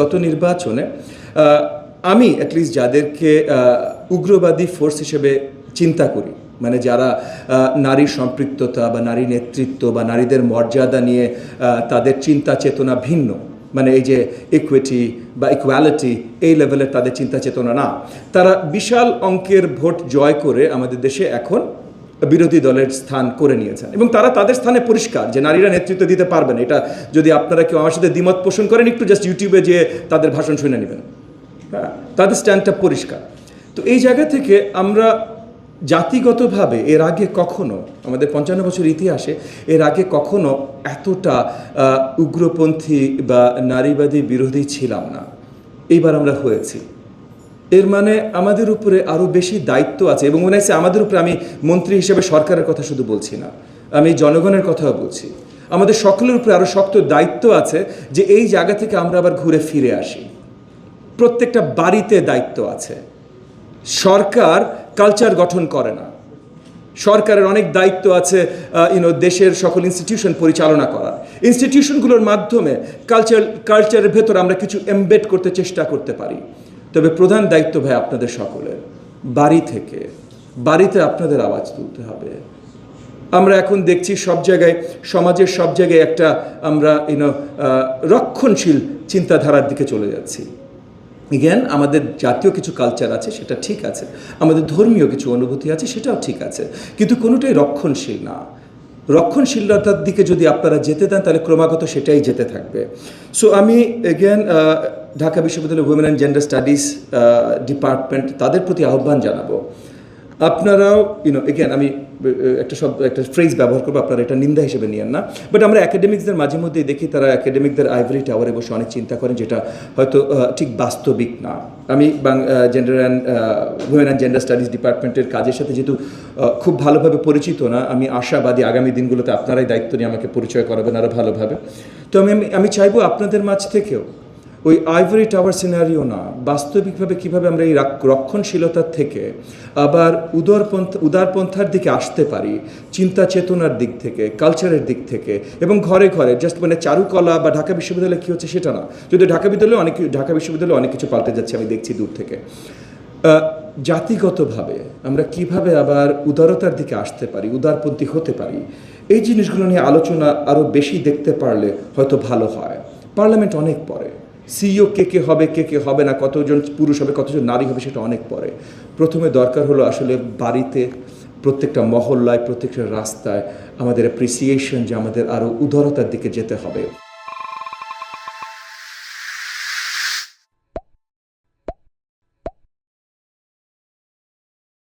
গত নির্বাচনে আমি অ্যাটলিস্ট যাদেরকে উগ্রবাদী ফোর্স হিসেবে চিন্তা করি, মানে যারা নারীর সম্পৃক্ততা বা নারী নেতৃত্ব বা নারীদের মর্যাদা নিয়ে তাদের চিন্তা চেতনা ভিন্ন, মানে এই যে ইকুইটি বা ইকুয়ালিটি এই লেভেলের তাদের চিন্তা চেতনা না, তারা বিশাল অঙ্কের ভোট জয় করে আমাদের দেশে এখন বিরোধী দলের স্থান করে নিয়েছেন এবং তারা তাদের স্থানে পরিষ্কার যে নারীরা নেতৃত্ব দিতে পারবেন। এটা যদি আপনারা কেউ আমার সাথে দ্বিমত পোষণ করেন, একটু জাস্ট ইউটিউবে যেয়ে তাদের ভাষণ শুনে নেবেন। হ্যাঁ, তাদের স্ট্যান্ডটা পরিষ্কার। তো এই জায়গা থেকে আমরা জাতিগতভাবে এর আগে কখনো আমাদের 55 বছর ইতিহাসে এর আগে কখনো এতটা উগ্রপন্থী বা নারীবাদী বিরোধী ছিলাম না। এইবার আমরা হয়েছি। এর মানে আমাদের উপরে আরও বেশি দায়িত্ব আছে এবং মনে হচ্ছে আমাদের উপরে, আমি মন্ত্রী হিসেবে সরকারের কথা শুধু বলছি না, আমি জনগণের কথাও বলছি, আমাদের সকলের উপরে আরও শক্ত দায়িত্ব আছে যে এই জায়গা থেকে আমরা আবার ঘুরে ফিরে আসি। প্রত্যেকটা বাড়িতে দায়িত্ব আছে। সরকার কালচার গঠন করে না, সরকারের অনেক দায়িত্ব আছে দেশের সকল ইনস্টিটিউশন পরিচালনা করার। ইনস্টিটিউশনগুলোর মাধ্যমে কালচারের ভেতর আমরা কিছু এমবেড করতে চেষ্টা করতে পারি। তবে প্রধান দায়িত্ব ভাই আপনাদের সকলের, বাড়ি থেকে, বাড়িতে আপনাদের আওয়াজ তুলতে হবে। আমরা এখন দেখছি সব জায়গায়, সমাজের সব জায়গায় একটা আমরা রক্ষণশীল চিন্তাধারার দিকে চলে যাচ্ছি। এগেন, আমাদের জাতীয় কিছু কালচার আছে, সেটা ঠিক আছে, আমাদের ধর্মীয় কিছু অনুভূতি আছে, সেটাও ঠিক আছে, কিন্তু কোনোটাই রক্ষণশীল না। রক্ষণশীলতার দিকে যদি আপনারা যেতে দেন তাহলে ক্রমাগত সেটাই যেতে থাকবে। সো আমি এগেন ঢাকা বিশ্ববিদ্যালয় women and gender studies department তাদের প্রতি আহ্বান জানাবো, আপনারাও এগেন আমি একটা ফ্রেজ ব্যবহার করবো, আপনারা এটা নিন্দা হিসেবে নিয়েন না, বাট আমরা একাডেমিক্সদের মাঝে মধ্যেই দেখি তারা একাডেমিকদের আইভরি টাওয়ারে বসে অনেক চিন্তা করেন, যেটা হয়তো ঠিক বাস্তবিক না। আমি gender and women and gender studies ডিপার্টমেন্টের কাজের সাথে যেহেতু খুব ভালোভাবে পরিচিত না, আমি আশাবাদী আগামী দিনগুলোতে আপনারাই দায়িত্ব নিয়ে আমাকে পরিচয় করাবেন আরও ভালোভাবে। তো আমি চাইবো আপনাদের মাঝ থেকেও ওই আইভরি টাওয়ার সিনারিও না, বাস্তবিকভাবে কীভাবে আমরা এই রক্ষণশীলতার থেকে আবার উদারপন্থার দিকে আসতে পারি, চিন্তা চেতনার দিক থেকে, কালচারের দিক থেকে, এবং ঘরে ঘরে জাস্ট মানে চারুকলা বা ঢাকা বিশ্ববিদ্যালয়ে কী হচ্ছে সেটা না, যদি ঢাকা বিশ্ববিদ্যালয়ে অনেক কিছু পাল্টে যাচ্ছে আমি দেখছি দূর থেকে। জাতিগতভাবে আমরা কিভাবে আবার উদারতার দিকে আসতে পারি, উদারপন্থী হতে পারি, এই জিনিসগুলো নিয়ে আলোচনা আরও বেশি দেখতে পারলে হয়তো ভালো হয়। পার্লামেন্ট অনেক পরে, সিইও কে হবে কে হবে না, কতজন পুরুষ হবে কতজন নারী হবে সেটা অনেক পরে। প্রথমে দরকার হলো আসলে বাড়িতে, প্রত্যেকটা মহল্লায়, প্রত্যেকটা রাস্তায় আমাদের অ্যাপ্রিসিয়েশন যে আমাদের আরও উদারতার দিকে যেতে হবে।